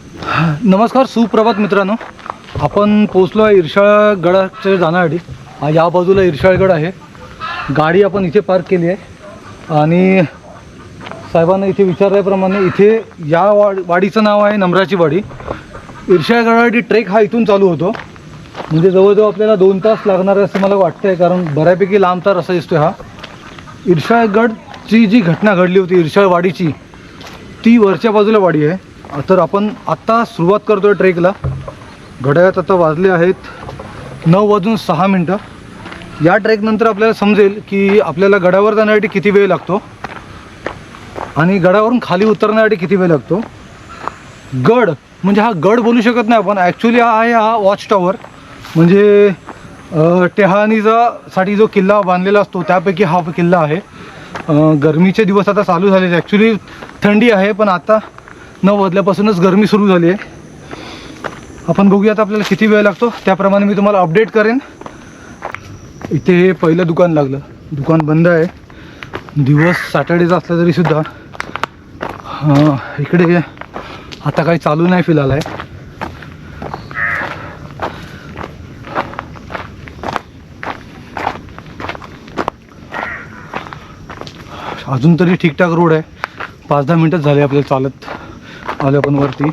नमस्कार, सुप्रभात मित्रांनो. आपण पोचलो आहे इरशाळ गडाच्या जाण्यासाठी. या बाजूला इरशाळगड आहे. गाडी आपण इथे पार्क केली आहे आणि साहेबांना इथे विचारल्याप्रमाणे इथे या वाडीचं नाव आहे नम्राची वाडी. इरशाळगडासाठी ट्रेक हा इथून चालू होतो. म्हणजे जवळजवळ आपल्याला 2 तास लागणार आहे असं मला वाटतं आहे, कारण बऱ्यापैकी लांबता रस्ता दिसतो हा. इरशाळगडची जी घटना घडली होती इरशाळवाडीची, ती वरच्या बाजूला वाडी आहे. तर आपण आत्ता सुरुवात करतो आहे ट्रेकला. घड्याळात आता वाजले आहेत 9:06. या ट्रेकनंतर आपल्याला समजेल की आपल्याला गडावर जाण्यासाठी किती वेळ लागतो आणि गडावरून खाली उतरण्यासाठी किती वेळ लागतो. गड म्हणजे हा गड बोलू शकत नाही आपण, ॲक्च्युली हा आहे हा वॉच टॉवर. म्हणजे टेहानीसाठी जो किल्ला बांधलेला असतो त्यापैकी हा किल्ला आहे. गरमीचे दिवस आता चालू झाले. ॲक्च्युली थंडी आहे, पण आता 9 वाजल्यापासूनच गरमी सुरू झाली आहे. आपण बघूयात आपल्याला किती वेळ लागतो, त्याप्रमाणे मी तुम्हाला अपडेट करेन. इथे हे पहिलं दुकान लागलं. दुकान बंद आहे. दिवस सॅटर्डेचा असला तरीसुद्धा इकडे आता काही चालू नाही फिलहाल आहे. अजून तरी ठीकठाक रोड आहे. 5-10 मिनटच झाले आपल्याला चालत आलो आपण वरती.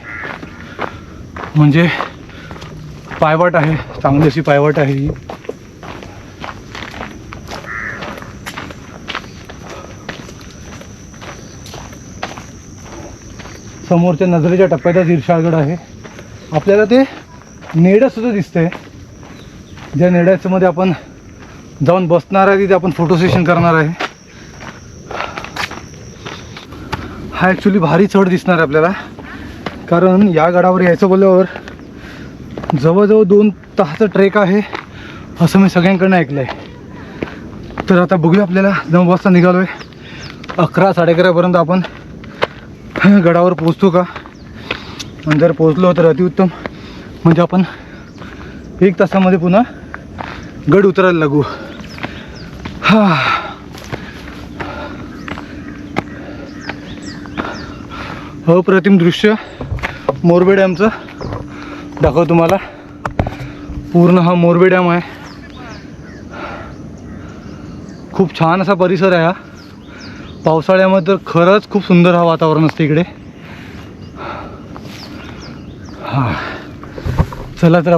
म्हणजे पायवाट आहे, चांगली अशी पायवाट आहे ही. समोरच्या नजरेच्या टप्प्यातच इरशाळगड आहे. आपल्याला ते नेडंसुद्धा दिसतंय. ज्या नेड्याच्या मध्ये आपण जाऊन बसणार आहे, तिथे आपण फोटो सेशन करणार आहे. हा ॲक्च्युली भारी चढ दिसणार आहे आपल्याला, कारण या गडावर यायचं बोलल्यावर जवळजवळ 2 तासाचा ट्रेक आहे असं मी सगळ्यांकडनं ऐकलं आहे. तर आता बघूया, आपल्याला 9 वाजता निघालो आहे. 11-11:30पर्यंत आपण गडावर पोचतो का. आणि जर पोचलो तर अतिउत्तम. म्हणजे आपण 1 तासामध्ये पुन्हा गड उतरायला लागू. अप्रतिम दृश्य मोरबे डॅमचं दाखव तुम्हाला. पूर्ण हा मोरबे डॅम आहे. खूप छान असा परिसर आहे हा. पावसाळ्यामध्ये तर खरंच खूप सुंदर हा वातावरण असतं इकडे. चला तर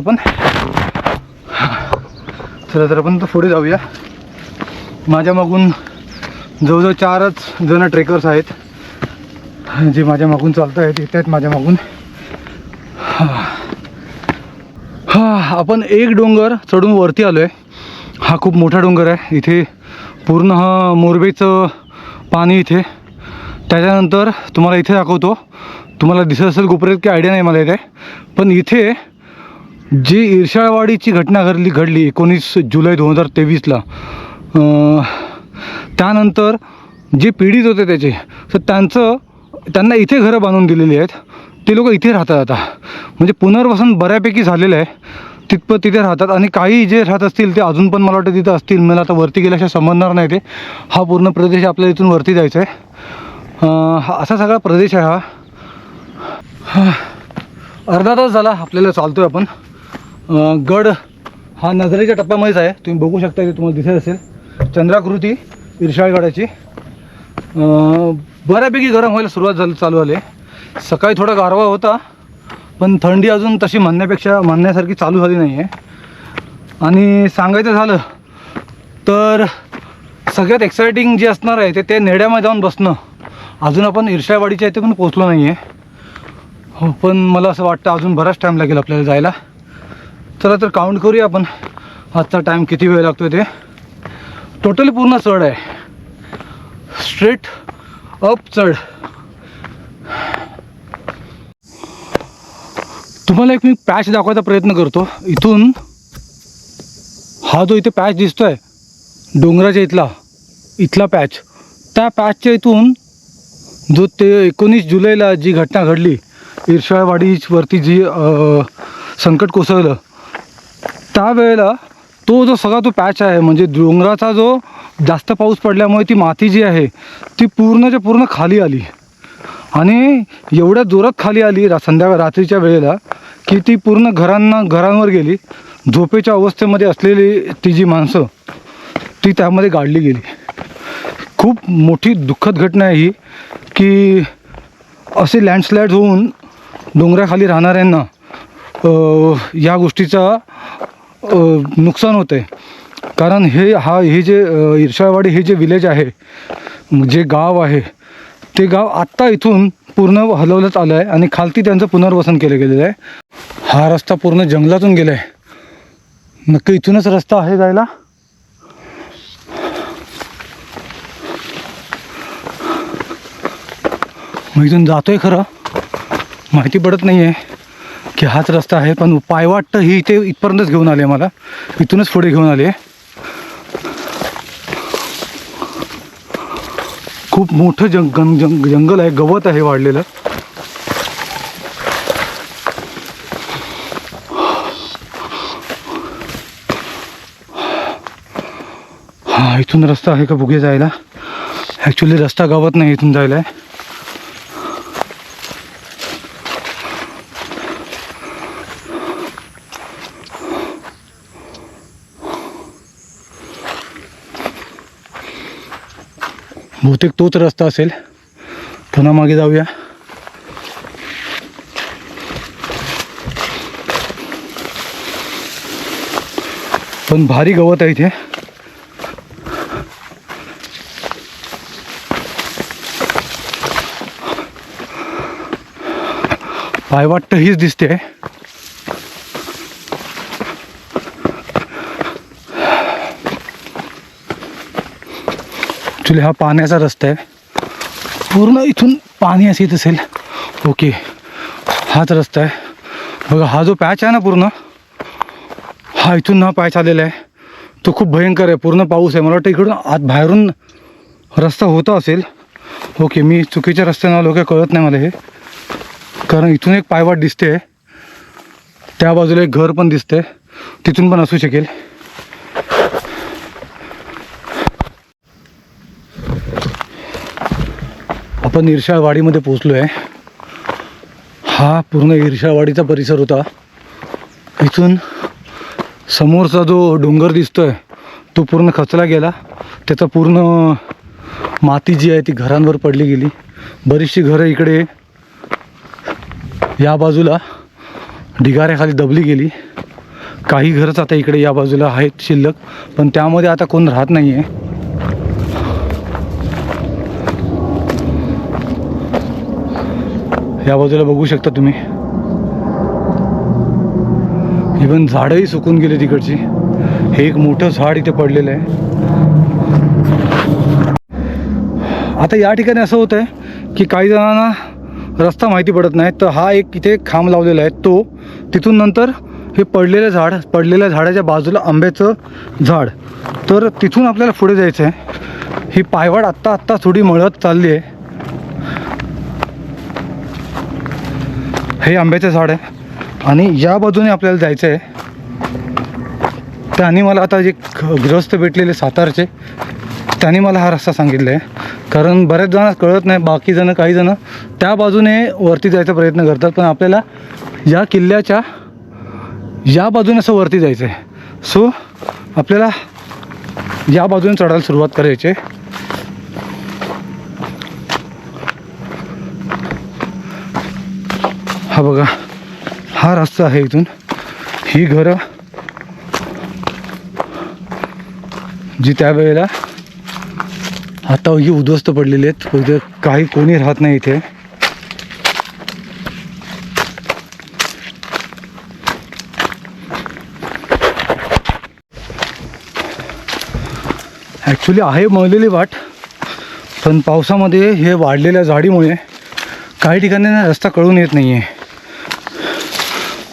आपण तर पुढे जाऊया. माझ्या मागून जवळजवळ 4 जण ट्रेकर्स आहेत जे माझ्या मागून चालत आहेत. येत आहेत माझ्या मागून. आपण एक डोंगर चढून वरती आलो आहे. हा खूप मोठा डोंगर आहे. इथे पूर्ण हा मोरबेचं पाणी इथे. त्याच्यानंतर तुम्हाला इथे दाखवतो. तुम्हाला दिसत असेल कोपऱ्यात की आयडिया नाही मला इथे, पण इथे जी इरशाळवाडीची घटना घडली 19 जुलै 2023ला, त्यानंतर जे पीडित होते त्याचे, तर त्यांना इथे घरं बांधून दिलेली आहेत. ते लोक इथे राहतात आता. म्हणजे पुनर्वसन बऱ्यापैकी झालेलं आहे. तिथपत तिथे राहतात. आणि काही जे राहत असतील ते अजून पण मला वाटतं तिथं असतील. मला आता वरती गेल्याशिवाय समजणार नाही ते. हा पूर्ण प्रदेश आपल्याला इथून वरती जायचं आहे. असा सगळा प्रदेश आहे हा. अर्धा तास झाला आपल्याला चालतो आहे आपण. गड हा नजरेच्या टप्प्यामध्येच आहे. तुम्ही बघू शकता, इथे तुम्हाला दिसत असेल चंद्राकृती इरशाळगडाची. बऱ्यापैकी गरम व्हायला सुरुवात चालू झाली. सकाळी थोडा गारवा होता, पण थंडी अजून तशी म्हणण्यासारखी चालू झाली नाही आहे. आणि सांगायचं झालं तर सगळ्यात एक्सायटिंग जे असणार आहे ते नेड्यामध्ये जाऊन बसणं. अजून आपण इरशाळवाडीच्या इथे पण पोचलो नाही आहे. हो, पण मला असं वाटतं अजून बराच टाईम लागेल आपल्याला जायला. चला तर काउंट करूया आपण आजचा टाईम किती वेळ लागतो ते. टोटली पूर्ण चढ आहे, स्ट्रेट अप चढ. तुम्हाला एक मी पॅच दाखवायचा प्रयत्न करतो. इथून हा जो इथे पॅच दिसतोय डोंगराच्या इथला पॅच, त्या पॅचच्या इथून जो ते 19 जुलैला जी घटना घडली, इरशाळवाडीवरती जी संकट कोसळलं, त्यावेळेला तो जो सगळा तो पॅच आहे, म्हणजे डोंगराचा जो जास्त पाऊस पडल्यामुळे ती माती जी आहे ती पूर्णच्या पूर्ण खाली आली. आणि एवढ्या जोरात खाली आली रात्रीच्या वेळेला की ती पूर्ण घरांवर गेली. झोपेच्या अवस्थेमध्ये असलेली ती जी माणसं ती त्यामध्ये गाडली गेली. खूप मोठी दुःखद घटना आहे ही की असे लँडस्लाईड होऊन डोंगराखाली राहणाऱ्यांना या गोष्टीचा नुकसान होतं आहे. कारण हे जे इर्शाळवाडी हे जे विलेज आहे, जे गाव आहे, ते गाव आत्ता इथून पूर्ण हलवण्यात आलं आहे आणि खालती त्यांचं पुनर्वसन केलं गेलेलं आहे. हा रस्ता पूर्ण जंगलातून गेला आहे. नक्की इथूनच रस्ता आहे जायला. मग इथून जातोय खरं, माहिती पडत नाही आहे की हाच रस्ता आहे, पण पायवाट ही इथे इथपर्यंतच घेऊन आले, मला इथूनच पुढे घेऊन आले. खूप मोठं जंगल आहे, गवत आहे वाढलेलं. हा इथून रस्ता आहे का बघूया जायला. ॲक्च्युली रस्ता गावात नाही, इथून जायला आहे. बहुतेक तोच रस्ता असेल. पुन्हा मागे जाऊया. पण भारी गवत आहे इथे. पायवाट हीच दिसते. ॲक्च्युली हा पाण्याचा रस्ता आहे. पूर्ण इथून पाणी असं येत असेल. ओके, हाच रस्ता आहे बघा. हा जो पॅच आहे ना पूर्ण, हा इथून हा पॅच आलेला आहे, तो खूप भयंकर आहे. पूर्ण पाऊस आहे. मला वाटतं इकडून आत बाहेरून रस्ता होता असेल. ओके, मी चुकीच्या रस्त्यानं आलो, काय कळत नाही मला हे. कारण इथून एक पायवाट दिसते, त्या बाजूला एक घर पण दिसते, तिथून पण असू शकेल. आपण इर्शाळवाडीमध्ये पोचलो आहे. हा पूर्ण इर्शाळवाडीचा परिसर होता. इथून समोरचा जो डोंगर दिसतोय तो पूर्ण खचला गेला. त्याचा पूर्ण माती जी आहे ती घरांवर पडली गेली. बरीचशी घरं इकडे या बाजूला ढिगाऱ्याखाली दबली गेली. काही घरंच आता इकडे या बाजूला आहेत शिल्लक, पण त्यामध्ये आता कोण राहत नाही आहे. या बाजूला बघू शकता तुम्ही, इवन झाडंही सुकून गेले तिकडची. हे एक मोठं झाड इथे पडलेलं आहे. आता या ठिकाणी असं होतं आहे की काही जणांना रस्ता माहिती पडत नाही, तर हा एक इथे खांब लावलेला आहे तो, तिथून नंतर हे पडलेल्या झाडाच्या बाजूला आंब्याचं झाड, तर तिथून आपल्याला पुढे जायचं आहे. ही पायवाट आत्ता थोडी मळत चालली आहे. हे आंब्याचं झाड आहे आणि या बाजूने आपल्याला जायचं आहे. त्यांनी मला आता जे गृहस्थ भेटलेले सातारचे, त्यांनी मला हा रस्ता सांगितला आहे. कारण बऱ्याच जणांना कळत नाही, बाकी जण काही जण त्या बाजूने वरती जायचा प्रयत्न करतात, पण आपल्याला या किल्ल्याच्या या बाजूने असं वरती जायचं आहे. सो आपल्याला या बाजूने चढायला सुरुवात करायची आहे. हा बघा, हा रस्ता आहे. इथून ही घरं जी त्यावेळेला आता ही उद्ध्वस्त पडलेली आहेत. इथे काही कोणी राहत नाही इथे. ॲक्च्युली आहे मळलेली वाट, पण पावसामध्ये हे वाढलेल्या झाडीमुळे काही ठिकाणी रस्ता कळून येत नाही आहे.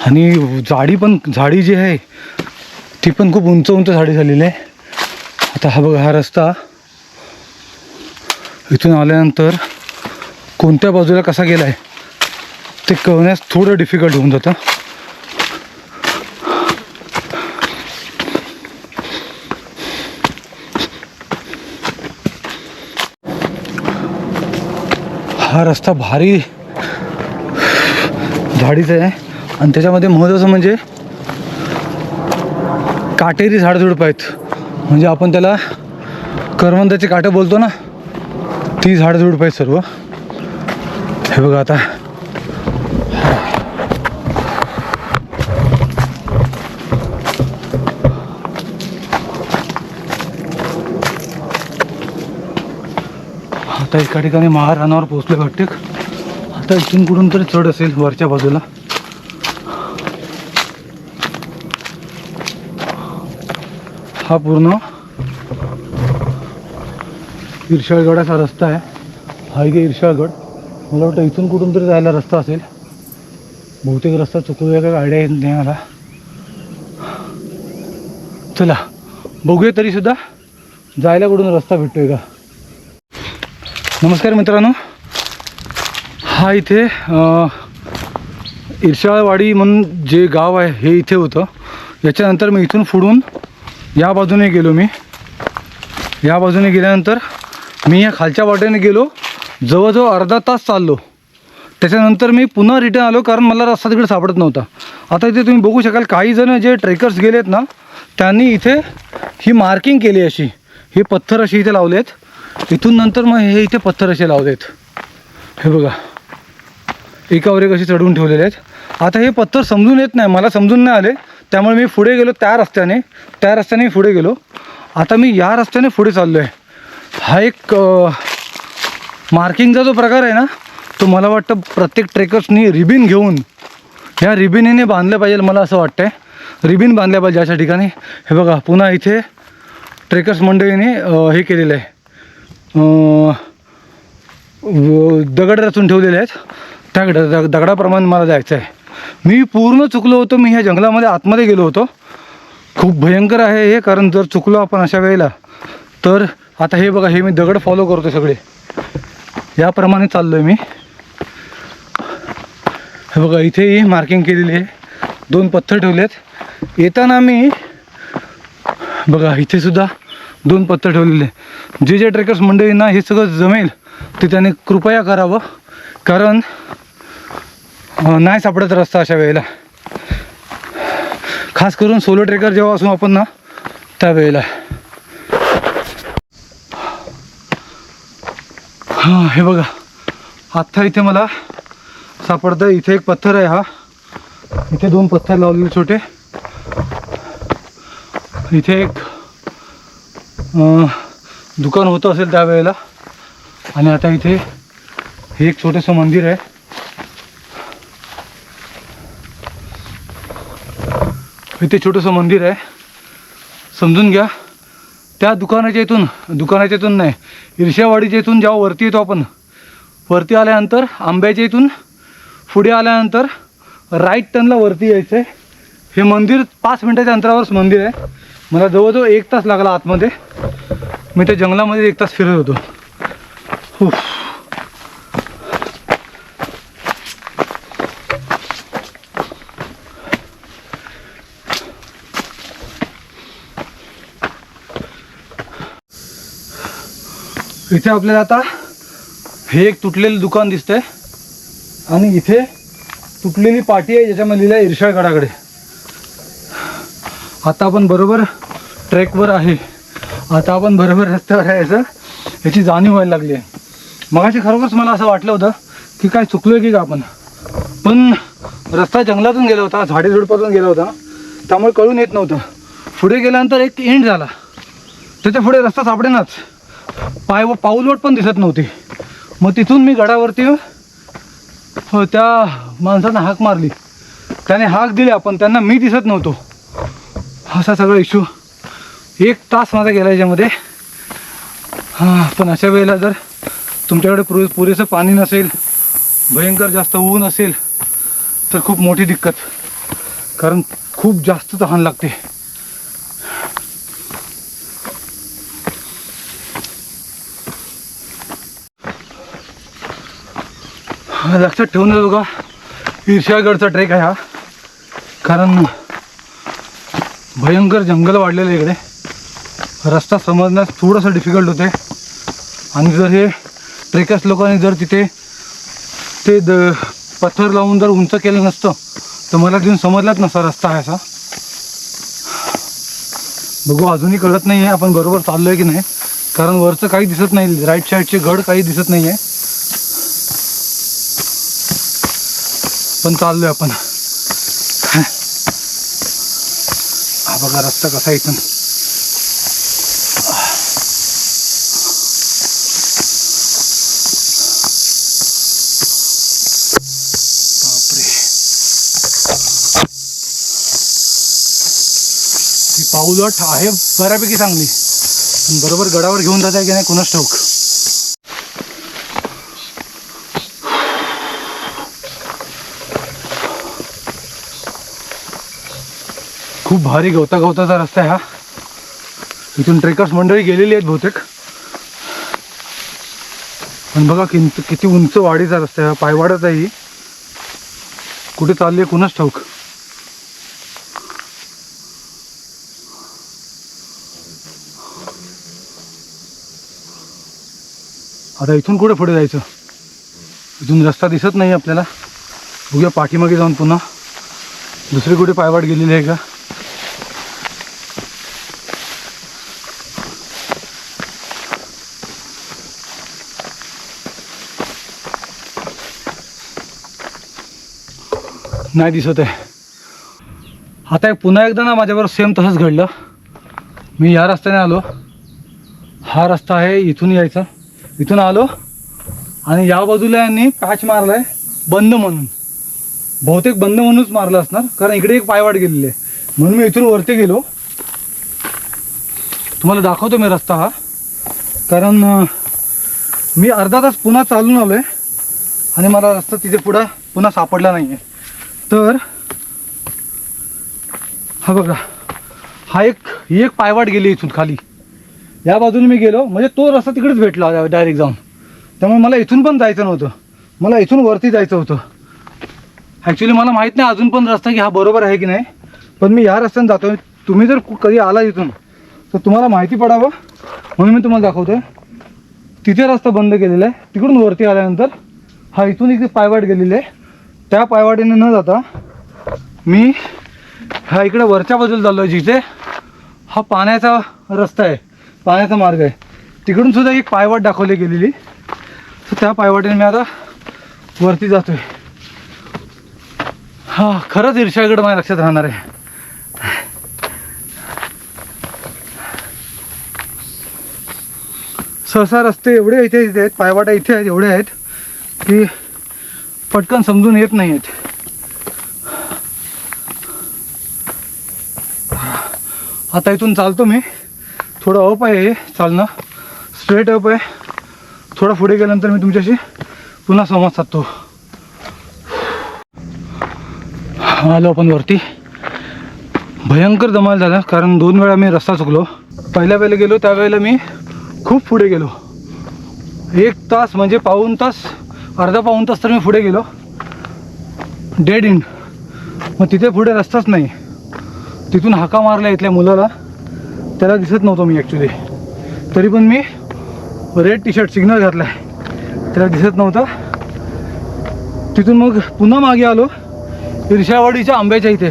आणि झाडी जी आहे ती पण खूप उंच झाडी झालेली आहे. आता हा बघा, हा रस्ता इथून आल्यानंतर कोणत्या बाजूला कसा गेला आहे ते कळण्यास थोडं डिफिकल्ट होऊन जातं. हा रस्ता भारी झाडीचा आहे आणि त्याच्यामध्ये महत्त्वाचं म्हणजे काटेरी झाडझुडपं आहेत. म्हणजे आपण त्याला करवंदाचे काटे बोलतो ना, ती झाडझुडपं आहेत सर्व. हे बघा आता एका ठिकाणी महाराणावर पोहोचले वाटते. आता इथून कुठून तरी चढ असेल वरच्या बाजूला. हा पूर्ण इर्शाळगडाचा रस्ता आहे. हा इथे इर्शाळगड. मला वाटतं इथून कुठून तरी जायला रस्ता असेल. बहुतेक रस्ता चुकूया का गाड्या येत नाही मला. चला बघूया तरी सुद्धा जायला कुठून रस्ता भेटतोय का. नमस्कार मित्रांनो, हा इथे इर्शाळवाडी म्हणून जे गाव आहे हे इथे होतं. याच्यानंतर मी इथून पुढून या बाजूने गेलो. या बाजूने गेल्यानंतर मी या खालच्या वाटेने गेलो. जवळजवळ अर्धा तास चाललो. त्याच्यानंतर मी पुन्हा रिटर्न आलो कारण मला रस्ता तिकडे सापडत नव्हता. आता इथे तुम्ही बघू शकाल काही जण जे ट्रेकर्स गेलेत ना, त्यांनी इथे ही मार्किंग केली अशी. हे पत्थर असे इथे लावले आहेत. इथून नंतर मग हे इथे पत्थर असे लावलेत. हे बघा एकावर एक असे चढवून ठेवलेले आहेत. आता हे पत्थर समजून येत नाही, मला समजून नाही आले. त्यामुळे मी पुढे गेलो त्या रस्त्याने मी पुढे गेलो. आता मी या रस्त्याने पुढे चाललो आहे. हा एक मार्किंगचा जो प्रकार आहे ना, तो मला वाटतं प्रत्येक ट्रेकर्सनी रिबिन घेऊन ह्या रिबिनीने बांधलं पाहिजे. मला असं वाटतं आहे रिबिन बांधल्या पाहिजे अशा ठिकाणी. हे बघा पुन्हा इथे ट्रेकर्स मंडळीने हे केलेलं आहे, दगड रचून ठेवलेले आहेत. त्या दगडाप्रमाणे मला जायचं आहे. मी पूर्ण चुकलो होतो. मी ह्या जंगलामध्ये आतमध्ये गेलो होतो. खूप भयंकर आहे हे, कारण जर चुकलो आपण अशा वेळेला तर. आता हे बघा, हे मी दगड फॉलो करतो सगळे, याप्रमाणे चाललो आहे मी. हे बघा इथेही मार्किंग केलेली आहे. 2 पत्थर ठेवलेत. येताना मी बघा इथे सुद्धा 2 पत्थर ठेवलेले. जे ट्रेकर्स मंडळींना हे सगळं जमेल ते त्याने कृपया करावं, कारण नाही सापडत रस्ता अशा वेळेला. खास करून सोलो ट्रेकर जेव्हा असू आपण ना, त्यावेळेला. हां हे बघा आत्ता इथे मला सापडतं. इथे एक पत्थर आहे. हा इथे 2 पत्थर लावलेले छोटे. इथे एक दुकान होतं असेल त्यावेळेला. आणि आता इथे हे एक छोटंसं मंदिर आहे. इथे छोटंसं मंदिर आहे, समजून घ्या. त्या दुकानाच्या इथून नाही, इर्शाळवाडीच्या इथून जेव्हा वरती येतो आपण, वरती आल्यानंतर आंब्याच्या इथून पुढे आल्यानंतर राईट टर्नला वरती यायचं आहे. हे मंदिर 5 मिनिटाच्या अंतरावरच मंदिर आहे. मला जवळजवळ 1 तास लागला आतमध्ये. मी त्या जंगलामध्ये 1 तास फिरत होतो. इथे आपल्याला आता हे एक तुटलेलं दुकान दिसतंय आणि इथे तुटलेली पाटी आहे ज्याच्यामध्ये लिहिलं आहे इर्शाळगडाकडे. आता आपण बरोबर ट्रेकवर आहे. आता आपण बरोबर रस्त्यावर आहे असं याची जाणीव व्हायला लागली आहे. मगाशी खरोखरच मला असं वाटलं होतं की काय चुकलो की का आपण, पण रस्ता जंगलातून गेला होता, झाडीझुडपातून गेला होता, त्यामुळे कळून येत नव्हतं. पुढे गेल्यानंतर एक एंड झाला, त्याच्या पुढे रस्ता सापडेनाच. पाऊलवाट पण दिसत नव्हती. मग तिथून मी गडावरती त्या माणसानं हाक मारली. त्याने हाक दिली, आपण त्यांना मी दिसत नव्हतो. असा सगळा इश्यू 1 तास माझा गेला याच्यामध्ये. पण अशा वेळेला जर तुमच्याकडे पुरेसं पाणी नसेल, भयंकर जास्त ऊन असेल तर खूप मोठी दिक्कत, कारण खूप जास्त तहान लागते. लक्षात ठेवून बघा, इर्शाळगडचा ट्रेक आहे हा, कारण भयंकर जंगल वाढलेलं आहे इकडे. रस्ता समजण्यास थोडंसं डिफिकल्ट होते. आणि जर हे ट्रेकर्स लोकांनी जर तिथे ते पत्थर लावून जर उंच केलं नसतं तर मला तिथून समजलाच नसता रस्ता आहे असा. बघू, अजूनही कळत नाही आहे आपण बरोबर चाललो आहे की नाही, कारण वरचं काही दिसत नाही, राईट साईडचे गड काही दिसत नाही आहे, पण चाललोय आपण. हा बघा रस्ता कसा आहे इथून. बापरे, ती पाऊलवाट आहे बऱ्यापैकी चांगली, पण बरोबर गडावर घेऊन जात आहे की नाही कोणाच ठाऊक. खूप भारी गवताचा रस्ता आहे हा. इथून ट्रेकर्स मंडळी गेलेली आहेत बहुतेक, पण बघा किती उंच वाढीचा रस्ता आहे, पायवाडच आहे ही. कुठे चालली आहे कुणाच ठाऊक. आता इथून कुठे पुढे जायचं, इथून रस्ता दिसत नाही आपल्याला. बघूया पाठीमागे जाऊन पुन्हा दुसरी कुठे पायवाट गेलेली आहे का. नाही दिसत आहे. आता पुन्हा एकदा ना माझ्याबरोबर सेम तसंच घडलं. मी या रस्त्याने आलो, हा रस्ता आहे इथून यायचा, इथून आलो आणि या बाजूला यांनी पॅच मारला आहे बंद म्हणून. बहुतेक बंद म्हणूनच मारलं असणार, कारण इकडे एक पायवाट गेलेली आहे, म्हणून मी इथून वरती गेलो. तुम्हाला दाखवतो मी रस्ता हा, कारण मी अर्धा तास पुन्हा चालून आलो आहे आणि मला रस्ता तिथे पुन्हा सापडला नाही आहे. तर हा बघा, ही एक पायवाट गेली इथून खाली, या बाजूने मी गेलो, म्हणजे तो रस्ता तिकडेच भेटला डायरेक्ट जाऊन. त्यामुळे मला इथून पण जायचं नव्हतं, मला इथून वरती जायचं होतं. ॲक्च्युली मला माहीत नाही अजून पण रस्ता की हा बरोबर आहे की नाही, पण मी या रस्त्याने जातो आहे. तुम्ही जर कधी आला इथून तर तुम्हाला माहिती पडावं म्हणून मी तुम्हाला दाखवतो आहे. तिथे रस्ता बंद केलेला आहे, तिकडून वरती आल्यानंतर हा इथून इथे पायवाट गेलेली आहे. त्या पायवाटीने न जाता मी हा इकडे वरच्या बाजूला चाललो आहे, जिथे हा पाण्याचा रस्ता आहे, पाण्याचा मार्ग आहे. तिकडून सुद्धा एक पायवाट दाखवली गेलेली, तर त्या पायवाटीने मी आता वरती जातो आहे. हा खरंच इर्षागड माझ्या लक्षात राहणार आहे. सहसा रस्ते एवढे इथे आहेत, पायवाटा इथे आहेत, एवढे आहेत की पटकन समजून येत नाही आहेत. आता इथून चालतो मी, थोडं अप आहे हे चालणं, स्ट्रेट अप आहे. थोडं पुढे गेल्यानंतर मी तुमच्याशी पुन्हा संवाद साधतो. आलो आपण वरती. भयंकर धमाल झाला, कारण 2 वेळा मी रस्ता चुकलो. पहिल्या वेळेला गेलो त्यावेळेला मी खूप पुढे गेलो, 1 तास म्हणजे अर्धा पाऊण तास तर मी पुढे गेलो, डेड एंड. मग तिथे पुढे रस्ताच नाही. तिथून हाका मारला इथल्या मुलाला, त्याला दिसत नव्हतं मी ॲक्च्युली, तरी पण मी रेड टी शर्ट सिग्नल घातला आहे, त्याला दिसत नव्हतं. तिथून मग पुन्हा मागे आलो इर्षावाडीच्या आंब्याच्या इथे.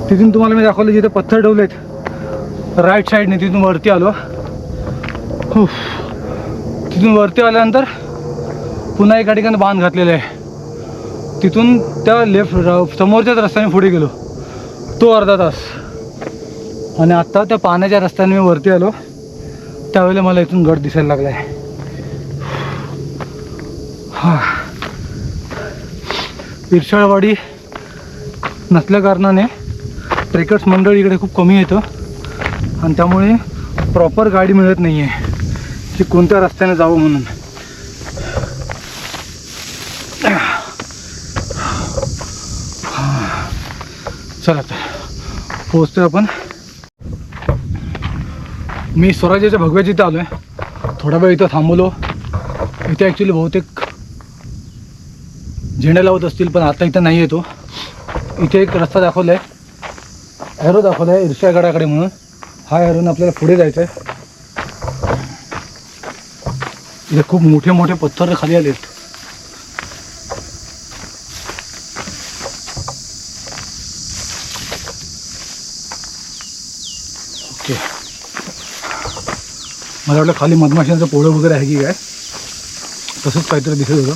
तिथून तुम्हाला मी दाखवलं जिथे पत्थर ठेवलेत राईट साईडने, तिथून वरती आलो. तिथून वरती आल्यानंतर पुन्हा एका ठिकाणी बांध घातलेला आहे, तिथून त्या लेफ्ट समोरच्याच रस्त्याने पुढे गेलो, तो अर्धा तास. आणि आत्ता त्या पाण्याच्या रस्त्याने मी वरती आलो, त्यावेळेला मला इथून गड दिसायला लागला आहे. हा इर्षाळवाडी नसल्या कारणाने ट्रेकर्स मंडळ इकडे खूप कमी येतं आणि त्यामुळे प्रॉपर गाडी मिळत नाही आहे की कोणत्या रस्त्याने जावं म्हणून. चला तर पोहोचतोय आपण. मी स्वराज्याच्या भगव्याच्या इथं आलो आहे. थोडा वेळ इथं थांबवलो. इथे ॲक्च्युली बहुतेक झेंडा लावत असतील, पण आता इथं नाही येतो. इथे एक रस्ता दाखवला आहे, ॲरो दाखवला आहे इर्षागडाकडे म्हणून. हा ॲरोने आपल्याला पुढे जायचं आहे. इथे खूप मोठे मोठे पत्थर खाली आले आहेत. ओके, मला वाटलं खाली मधमाशांचं पोळं वगैरे आहे की काय, तसंच काहीतरी दिसत होतं.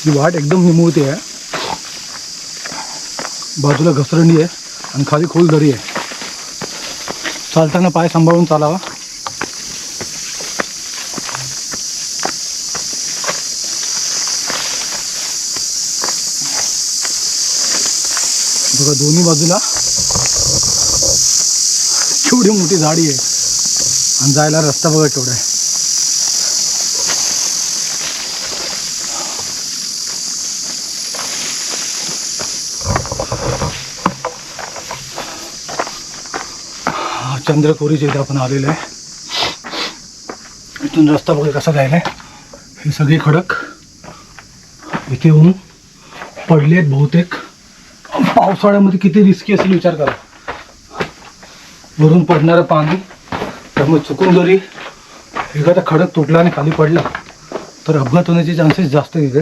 ही वाट एकदम निमुळती आहे, बाजूला घसरणी आहे आणि खाली खोल दरी आहे. चालताना पाय सांभाळून चालावा. बघा दोन्ही बाजूला केवढी मोठी झाडी आहे आणि जायला रस्ता बघा केवढा आहे. चंद्रकोरीच्या इथे आपण आलेलो आहे. इथून रस्ता बघा कसा जायला आहे. हे सगळे खडक इथे येऊन पडले आहेत बहुतेक. पावसाळ्यामध्ये किती रिस्की असेल विचार करा. वरून पडणारं पाणी, त्यामुळे चुकून जरी एखादा खडक तुटला आणि खाली पडला तर अपघात होण्याचे चान्सेस जास्त तिथे.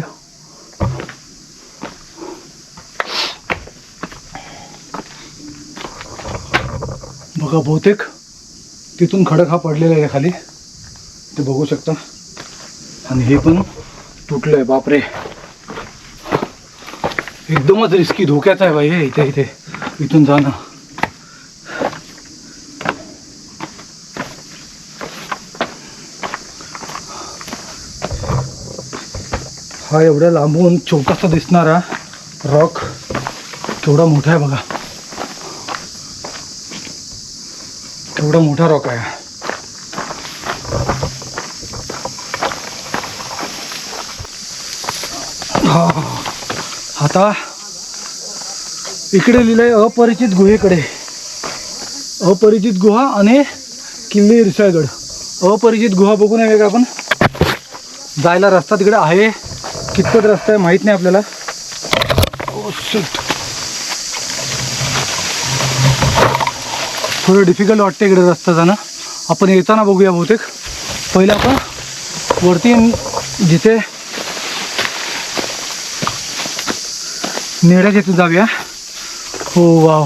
बघा बहुतेक तिथून खडक हा पडलेला आहे खाली, ते बघू शकता. आणि हे पण तुटलं आहे. बापरे, एकदमच रिस्की, धोक्याचं आहे बाई हे. इथे इथून जाणं. हा एवढ्या लांबून छोटासा दिसणारा रॉक केवढा मोठा आहे बघा. केवढा मोठा रॉक आहे. आता इकडे लिहिलंय अपरिचित गुहेकडे. अपरिचित गुहा आणि किल्ले इरशाळगड. अपरिचित गुहा बघून आहे का आपण. जायला रस्ता तिकडे आहे, कितपत रस्ता आहे माहीत नाही आपल्याला. थोडं डिफिकल्ट वाटतं इकडे रस्ता जाणं. आपण येताना बघूया बहुतेक. पहिले आपण वरती जिथे नेड्याच्या तिथे जाऊया. हो वाव,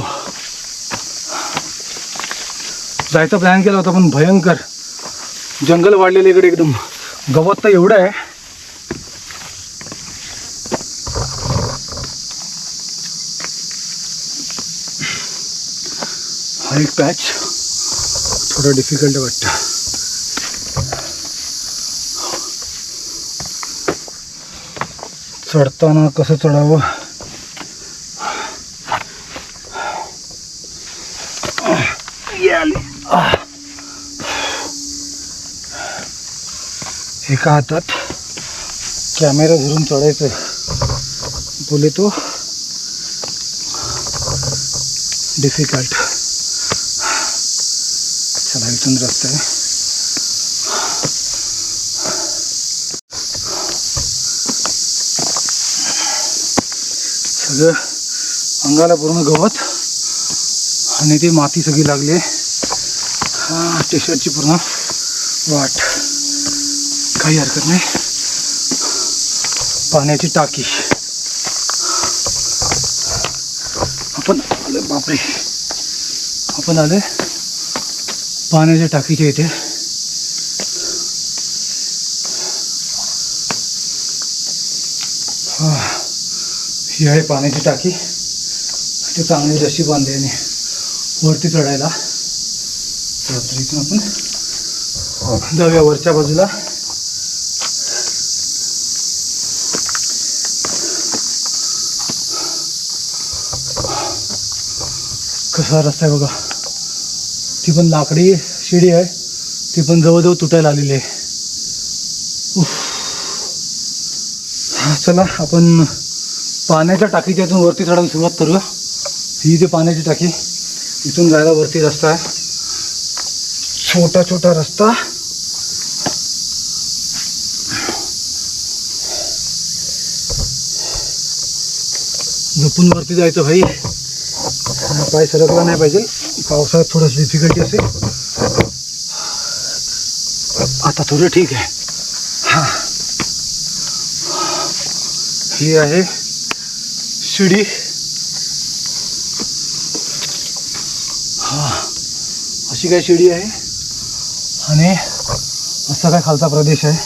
जायचा प्लॅन केला होता पण भयंकर जंगल वाढलेलं इकडे. एकदम गवत तर एवढं आहे. हा एक पॅच थोडं डिफिकल्ट वाटतं. चढताना कसं चढावं. एका हातात कॅमेरा धरून चढायचं बोले तो डिफिकल्ट. चला इथून रस्ता आहे. सगळं अंगाला पूर्ण गवत आणि ती माती सगळी लागली आहे. हा टी शर्टची पूर्ण वाट. काही हरकत नाही. पाण्याची टाकी. आपण आले, बापरे, आपण आले पाण्याच्या टाकीच्या इथे. ही आहे पाण्याची टाकी. ते चांगली रशी बांधल्याने वरती चढायला. तर इथून आपण जाऊया वरच्या बाजूला. कसा रस्ता आहे बघा. ती पण लाकडी शिडी आहे, ती पण जवळजवळ तुटायला आलेली आहे. चला आपण पाण्याच्या टाकीच्या इथून वरती चढायला सुरुवात करूया. ही जी पाण्याची टाकी, इथून जायला वरती रस्ता आहे. छोटा छोटा रस्ता. जपून वरती जायचं भाई. पाय सरकला नाही पाहिजे. पावसाळ्यात थोडं डिफिकल्टी असेल. आता थोडं ठीक आहे. हां, ही आहे शिडी. हा अशी काय शिडी आहे आणि असा काय खालचा प्रदेश आहे.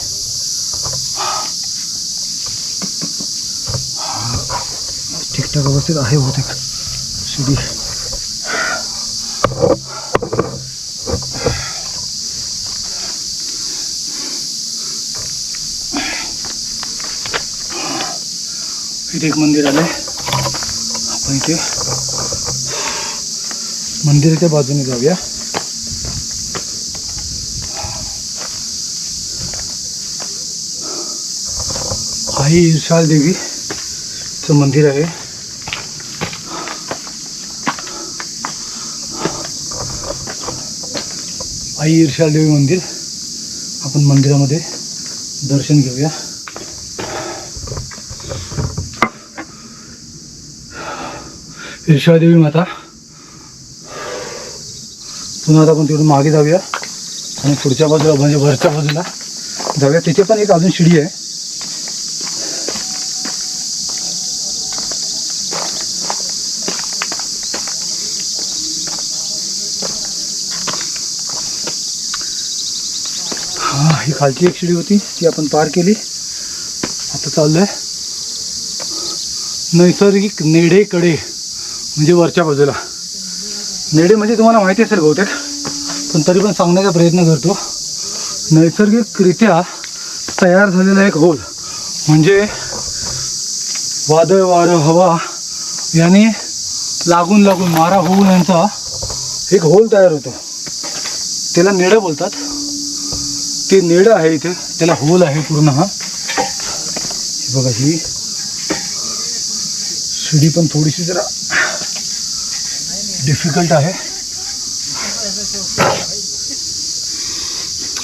ठीकठाक अवस्थेत आहे बहुतेक शिडी. इथे एक मंदिर आलंय. आपण इथे मंदिराच्या बाजूने जाऊया. आई इर्शाल देवीचं मंदिर आहे. आई इर्शाल देवी मंदिर. आपण मंदिरामध्ये दर्शन घेऊया. इर्शाल देवी माता. पुन्हा आता आपण तिकडून मागे जाऊया आणि पुढच्या बाजूला म्हणजे वरच्या बाजूला जाऊया. तिथे पण एक अजून शिडी आहे. ही खालची एक शिडी होती ती आपण पार केली. आता चाललोय नैसर्गिक नेडेकडे म्हणजे वरच्या बाजूला. नेडे म्हणजे तुम्हाला माहिती असेल बहुतेक, पण तरी पण सांगण्याचा प्रयत्न करतो. नैसर्गिकरित्या तयार झालेला एक होल म्हणजे वादळ वारं हवा याने लागून मारा होऊन यांचा एक होल तयार होतो. त्याला नेडं बोलतात. ते नेडं आहे इथे, त्याला होल आहे पूर्ण. हा बघा ही शिडी पण थोडीशी जरा डिफिकल्ट आहे.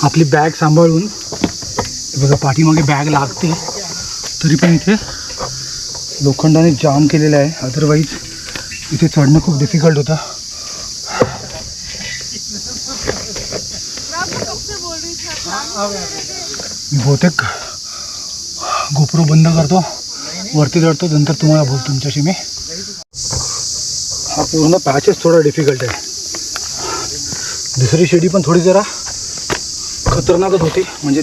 आपली बॅग सांभाळून बघा पाठीमागे बॅग लागते तरी पण इथे लोखंडाने जाम केलेलं आहे. अदरवाईज इथे चढणं खूप डिफिकल्ट होतं. मी बहुतेक गोप्रो बंद करतो, वरती चढतो, नंतर तुम्हाला बोलतो तुमच्याशी मी. हा पूर्ण पॅचेस थोडा डिफिकल्ट आहे. दुसरी शिडी पण थोडी जरा खतरनाकच होती. म्हणजे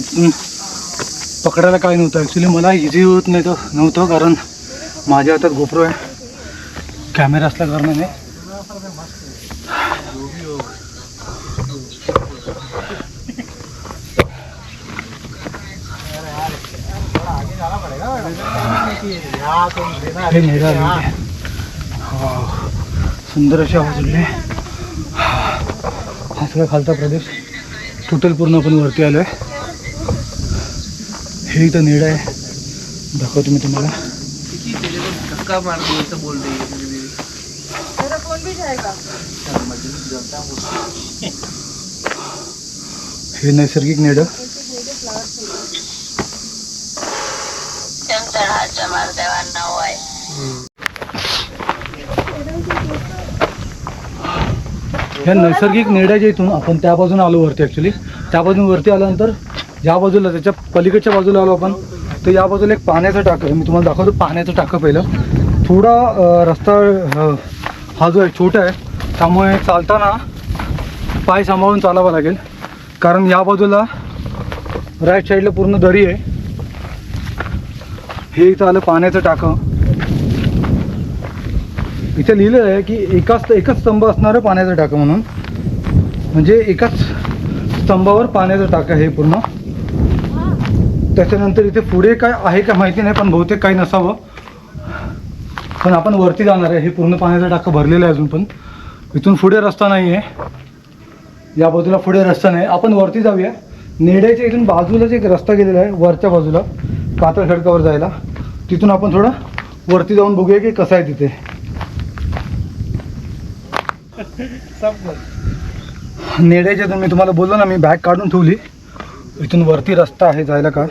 पकडायला काय नव्हतं. ॲक्च्युली मला इझी होत नव्हतं कारण माझ्या हातात गोप्रो आहे, कॅमेरा असल्या कारणाने. हे नेडा सुंदर अशी आवाज उडले. हा सगळा खालचा प्रदेश टोटल पूर्ण आपण वरती आलो आहे. हे इथं नेडा आहे, दाखवतो मी तुम्हाला. हे नैसर्गिक नेडं. ह्या नैसर्गिक नेड्याच्या इथून आपण त्या बाजूने आलो वरती. ॲक्च्युली त्या बाजून वरती आल्यानंतर ज्या बाजूला त्याच्या पलीकडच्या बाजूला आलो आपण, तर या बाजूला एक पाण्याचं टाकं आहे. मी तुम्हाला दाखवतो पाण्याचं टाकं. पहिलं थोडा रस्ता हा जो आहे छोटा आहे, त्यामुळे चालताना पाय सांभाळून चालावं लागेल. कारण या बाजूला राईट साईडला पूर्ण दरी आहे. हे इथं आलं पाण्याचं टाकं. इथे लिहिलेलं आहे की एकच स्तंभ असणारं पाण्याचं टाकं म्हणून. म्हणजे एकाच स्तंभावर पाण्याचं टाकं आहे पूर्ण. त्याच्यानंतर इथे पुढे काय आहे का माहिती नाही, पण बहुतेक काही नसावं. पण आपण वरती जाणार आहे. हे पूर्ण पाण्याचं टाकं भरलेलं आहे अजून पण. इथून पुढे रस्ता नाही आहे, या बाजूला पुढे रस्ता नाही. आपण वरती जाऊया. नेड्याच्या इथून बाजूलाच एक रस्ता गेलेला आहे वरच्या बाजूला कातळ खडकावर जायला. तिथून आपण थोडं वरती जाऊन बघूया की कसं आहे तिथे. नेड्याच्या मी तुम्हाला बोललो ना, मी बॅग काढून ठेवली. इथून वरती रस्ता आहे जायला का.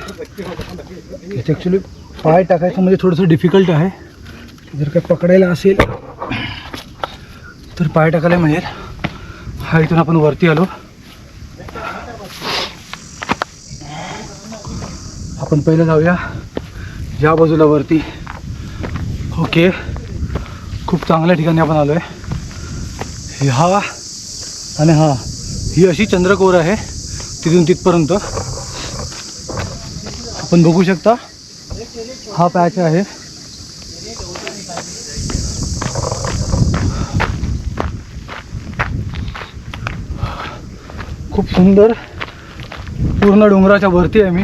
इथे ॲक्च्युली पाय टाकायचं म्हणजे थोडंसं डिफिकल्ट आहे. जर काय पकडायला असेल तर पाय टाकायला मिळेल. हा इथून आपण वरती आलो. आपण पहिलं जाऊया या बाजूला वरती. ओके, खूप चांगल्या ठिकाणी आपण आलो आहे. हा आणि हा ही अशी चंद्रकोर आहे, तिथून तिथपर्यंत आपण बघू शकता. हा पॅच आहे. खूप सुंदर, पूर्ण डोंगराच्या वरती आहे मी.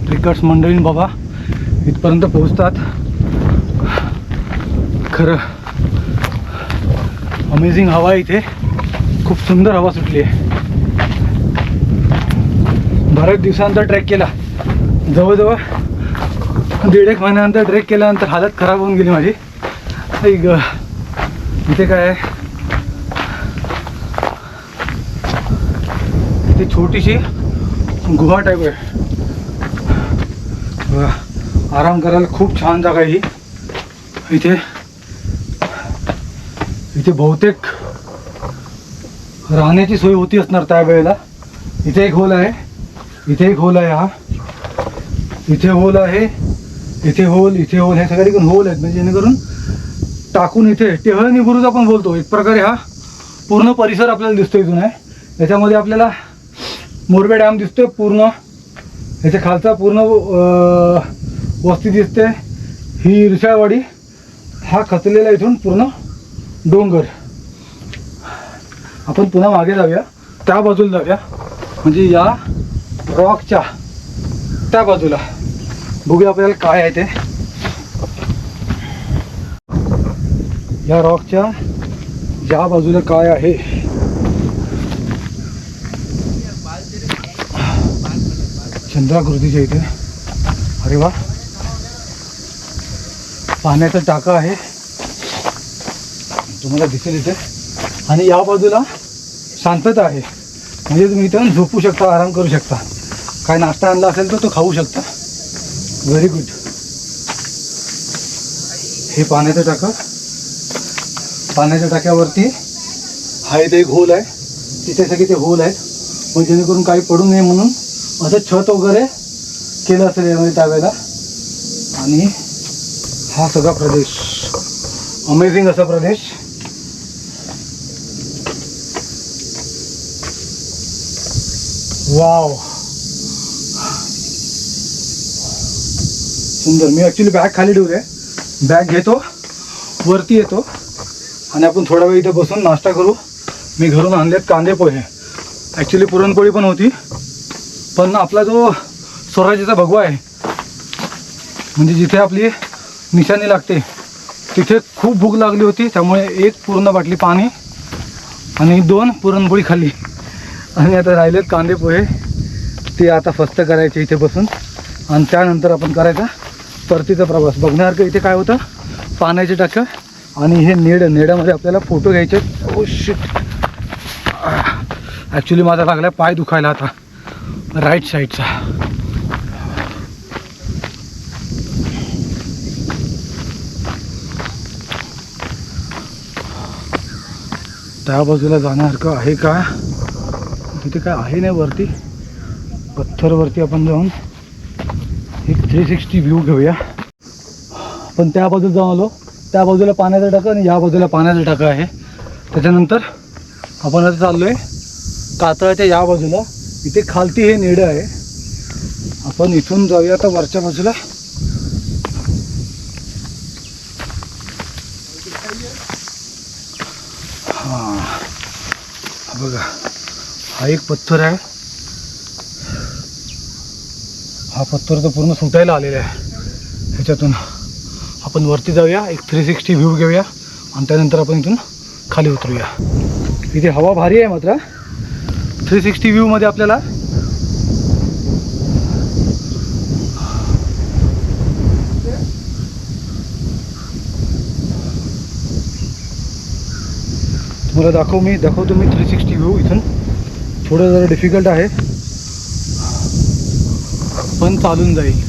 ट्रेकर्स मंडळी बाबा इथपर्यंत पोहोचतात. खरं अमेझिंग हवा आहे इथे, खूप सुंदर हवा सुटली आहे. बऱ्याच दिवसानंतर ट्रेक केला, जवळजवळ 1.5 महिन्यानंतर ट्रेक केल्यानंतर हालत खराब होऊन गेली माझी. इथे काय आहे, इथे छोटीशी गुहा टाईप आहे. आराम करायला खूप छान जागा आहे ही. इथे बहुतेक राहण्याची सोय होती असणार त्या वेळेला. इथे एक होल आहे, इथे एक होल आहे, हा इथे होल आहे, इथे होल, इथे होल, हे सगळीकडून होल आहेत. म्हणजे जेणेकरून टाकून इथे टेहळणी बुरुज आपण बोलतो एक प्रकारे. हा पूर्ण परिसर आपल्याला दिसतो इथून आहे. याच्यामध्ये आपल्याला मोरबे डॅम दिसतोय पूर्ण, याच्या खालचा पूर्ण वस्ती दिसते. ही इरशाळवाडी, हा खचलेला इथून पूर्ण डोंगर. आपण पुन्हा मागे जाऊया, त्या बाजूला जाऊया, म्हणजे या रॉकच्या त्या बाजूला बघूया आपल्याला काय आहे ते. या रॉकच्या ज्या बाजूला काय आहे. चंद्राकृतीच्या इथे, अरे वा, पाण्याचा टाका आहे, तुम्हाला दिसेल इथे. आणि या बाजूला शांतता आहे, म्हणजे तुम्ही इथं झोपू शकता, आराम करू शकता. काय नाश्ता आणला असेल तर तो खाऊ शकता. Very good. हे पाण्याचं टाकं, पाण्याच्या टाक्यावरती हा इथे एक होल आहे, तिथे सगळे ते होल आहेत. मग जेणेकरून काही पडू नये म्हणून असं छत वगैरे केलं असेल यामध्ये त्यावेळेला. आणि हा सगळा प्रदेश, अमेझिंग असा प्रदेश. वाव, सुंदर. मी ॲक्च्युली बॅग खाली ठेवले, बॅग घेतो, वरती येतो आणि आपण थोडा वेळ इथे बसून नाश्ता करू. मी घरून आणलेत कांदे पोहे. ॲक्च्युली पुरणपोळी पण होती, पण आपला जो स्वराज्याचा भगवा आहे, म्हणजे जिथे आपली निशाणी लागते तिथे खूप भूक लागली होती. त्यामुळे 1 पूर्ण बाटली पाणी आणि 2 पुरणपोळी खाल्ली. आणि आता राहिलेत कांदे पोहे, ते आता फस्त करायचे इथे बसून. आणि त्यानंतर आपण करायचा परतीचा प्रवास. बघण्यासारखं इथे काय होतं, पाण्याचे टाकं आणि हे नेडामध्ये आपल्याला फोटो घ्यायचे. ओ शिट, ॲक्च्युली माझा लागला पाय दुखायला आता राईट साईडचा. त्या बाजूला जाण्यासारखं आहे का, तिथे काय आहे नाही वरती. पत्थरवरती आपण जाऊन एक 360 व्ह्यू घेऊया. पण त्या बाजूला जाऊन आलो, त्या बाजूला पाण्याचं टाकं आणि या बाजूला पाण्याचं टाकं आहे. त्याच्यानंतर आपण आता चाललो आहे कातळाच्या या बाजूला. इथे खालती हे नेडं आहे. आपण इथून जाऊया आता वरच्या बाजूला. हां बघा, हा एक पत्थर आहे. हा पत्थर तर पूर्ण सुटायला आलेला आहे. ह्याच्यातून आपण वरती जाऊया, एक 360 व्ह्यू घेऊया आणि त्यानंतर आपण इथून खाली उतरूया. इथे हवा भारी आहे मात्र. 360 व्ह्यूमध्ये आपल्याला तुम्हाला दाखवतो मी 360 व्ह्यू. इथून थोडं जरा डिफिकल्ट आहे पण चालून जाईल.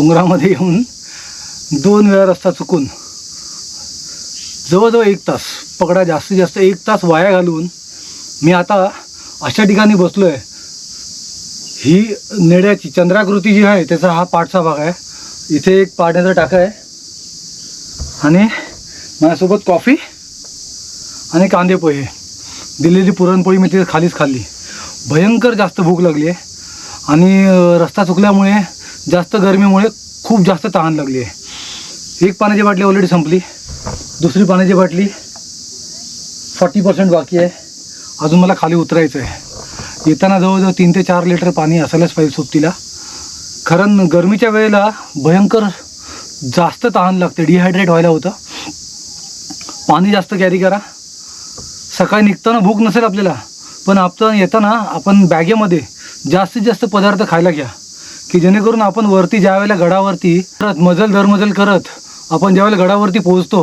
डोंगरामध्ये येऊन 2 वेळा रस्ता चुकून जवळजवळ 1 तास पकडा, जास्तीत जास्त 1 तास वाया घालवून मी आता अशा ठिकाणी बसलो आहे. ही नेड्याची चंद्राकृती जी आहे त्याचा हा पाठचा भाग आहे. इथे एक पाण्याचा टाका आहे आणि माझ्यासोबत कॉफी आणि कांदे पोहे, दिलेली पुरणपोळी मी तिथे खालीच खाल्ली. भयंकर जास्त भूक लागली आहे आणि रस्ता चुकल्यामुळे जास्त गरमीमुळे खूप जास्त तहान लागली आहे. एक पाण्याची बाटली ऑलरेडी संपली, दुसरी पाण्याची बाटली 40% बाकी आहे. अजून मला खाली उतरायचं आहे. येताना जवळजवळ 3 ते 4 लिटर पाणी असायलाच पाहिजे सोबतीला, कारण गरमीच्या वेळेला भयंकर जास्त तहान लागते, डिहायड्रेट व्हायला होतं. पाणी जास्त कॅरी करा. सकाळी निघताना भूक नसेल आपल्याला, पण आपण येताना आपण बॅगेमध्ये जास्तीत जास्त पदार्थ खायला घ्या, की जेणेकरून आपण वरती ज्यावेळेला गडावरती मजल दरमजल करत आपण ज्यावेळेला गडावरती पोहोचतो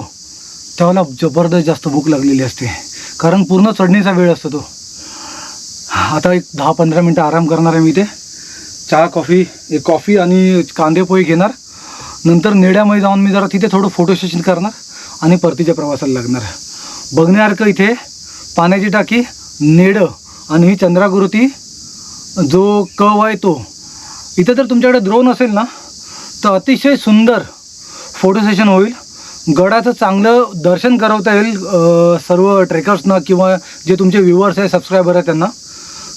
त्यावेळेला जबरदस्त जास्त भूक लागलेली असते, कारण पूर्ण चढणीचा वेळ असतो तो. आता एक 10-15 मिनटं आराम करणार आहे मी इथे. कॉफी आणि कांदे पोहे घेणार. नंतर नेड्यामध्ये जाऊन मी जरा तिथे थोडं फोटो सेशन करणार आणि परतीच्या प्रवासाला लागणार. बघण्यासारखं इथे पाण्याची टाकी, नेडं आणि ही चंद्राकृती जो कव आहे तो. इथे जर तुमच्याकडे ड्रोन असेल ना तर अतिशय सुंदर फोटो सेशन होईल. गडाचं चांगलं दर्शन करवता येईल सर्व ट्रेकर्सना किंवा जे तुमचे व्ह्युअर्स आहे, सबस्क्रायबर आहे त्यांना.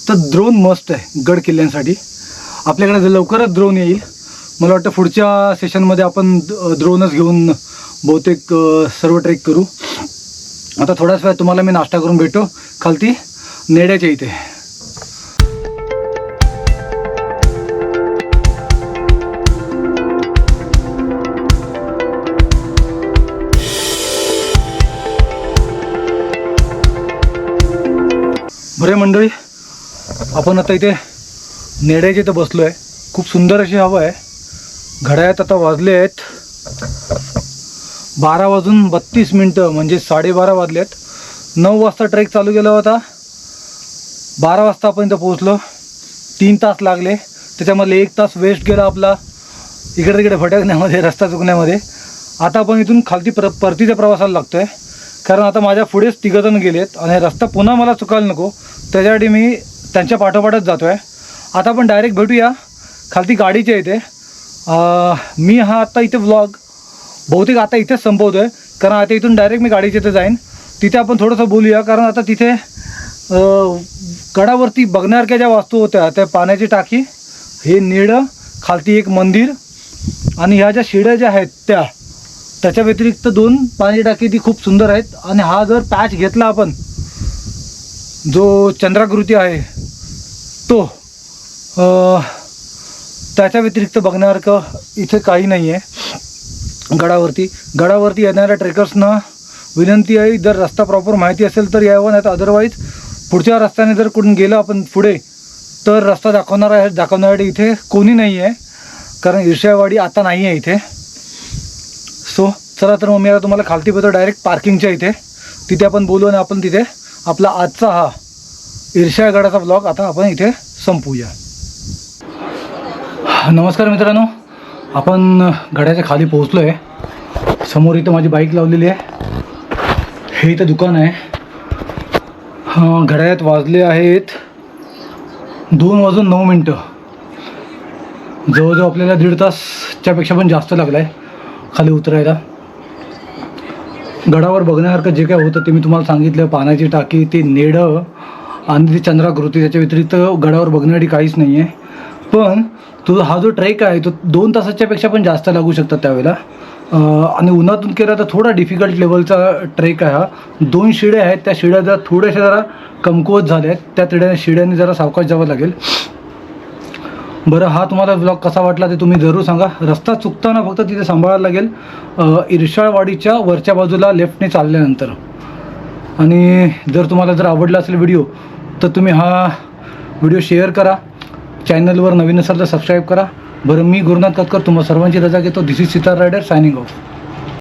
तर ड्रोन मस्त आहे गड किल्ल्यांसाठी. आपल्याकडे लवकरच ड्रोन येईल. मला वाटतं पुढच्या सेशनमध्ये आपण ड्रोनच घेऊन बहुतेक सर्व ट्रेक करू. आता थोड्याच वेळात तुम्हाला मी नाश्ता करून भेटतो खालती नेड्याच्या इथे. बरे मंडळी, आपण आता इथे नेड्याच्या इथे बसलो आहे. खूप सुंदर अशी हवा आहे. घड्याळात आता वाजले आहेत 12:32 म्हणजे 12:30 वाजले आहेत. 9 वाजता ट्रेक चालू केला होता. 12 वाजता आपण इथं पोहोचलो. 3 तास लागले. त्याच्यामधले 1 तास वेस्ट गेला आपला इकडे तिकडे भटकण्यामध्ये, रस्ता चुकण्यामध्ये. आता आपण इथून खालती परतीच्या प्रवासाला लागतो आहे, कारण आता माझ्या पुढेच 3 जण गेलेत आणि रस्ता पुन्हा मला चुकायला नको, त्याच्यासाठी मी त्यांच्या पाठोपाठच जातो आहे. आता आपण डायरेक्ट भेटूया खालती गाडीच्या इथे. मी आता इथे व्लॉग बहुतेक आता इथेच संपवतो आहे, कारण आता इथून डायरेक्ट मी गाडीच्या इथे जाईन. तिथे आपण थोडंसं बोलूया, कारण आता तिथे गडावरती बघण्यासारख्या ज्या वस्तू होत्या त्या पाण्याची टाकी, हे नेडं, खालती एक मंदिर आणि ह्या ज्या शिड्या ज्या आहेत त्याच्या व्यतिरिक्त 2 पाण्याची टाकी ती खूप सुंदर आहेत. आणि हा जर पॅच घेतला आपण जो चंद्राकृती आहे तो, त्याच्या व्यतिरिक्त बघण्यासारखं इथे काही नाही आहे गडावरती येणाऱ्या ट्रेकर्सना विनंती आहे, जर रस्ता प्रॉपर माहिती असेल तर यावं, नाही तर अदरवाईज पुढच्या रस्त्याने जर कुठून गेलं आपण पुढे तर रस्ता दाखवणारे इथे कोणी नाही आहे, कारण ईर्ष्यावाडी आता नाही आहे इथे. सो चला तर मग मी आता तुम्हाला खालती भेटतो डायरेक्ट पार्किंगच्या इथे. तिथे आपण बोलू आणि आपण तिथे आपला आजचा हा ईर्ष्यागडाचा ब्लॉग आता आपण इथे संपूया. नमस्कार मित्रांनो, आपण गडाच्या खाली पोहोचलो आहे. समोर इथं माझी बाईक लावलेली आहे. हे इथं दुकान आहे. घड्याळात वाजले आहेत 2:09. जवळजवळ आपल्याला 1.5 तासच्यापेक्षा पण जास्त लागला आहे खाली उतरायला. गडावर बघण्यासारखं जे काय होतं ते मी तुम्हाला सांगितलं. पाण्याची टाकी, ते नेडं आणि ती चंद्राकृती, त्याच्या व्यतिरिक्त गडावर बघण्यासाठी काहीच नाही आहे. पण हा जो ट्रेक आहे तो 2 तासाच्यापेक्षा पण जास्त लागू शकतात त्यावेळेला. आणि उन्हातून केला तर थोडा डिफिकल्ट लेवलचा ट्रेक आहे हा. 2 शिड्या आहेत, त्या शिड्या जरा कमकुवत झाल्या आहेत. त्या शिड्यांनी जरा सावकाश जावं लागेल. बरं, हा तुम्हाला ब्लॉग कसा वाटला ते तुम्ही जरूर सांगा. रस्ता चुकताना फक्त तिथे सांभाळायला लागेल, इर्षाळवाडीच्या वरच्या बाजूला लेफ्टने चालल्यानंतर. आणि जर आवडला असेल व्हिडिओ तर तुम्ही हा व्हिडिओ शेअर करा. चॅनलवर नवीन असाल तर सबस्क्राईब करा. बरं, मी गुरुनाथ कतकर तुम्हा सर्वांची रजा घेतो. This is Sitar rider signing of.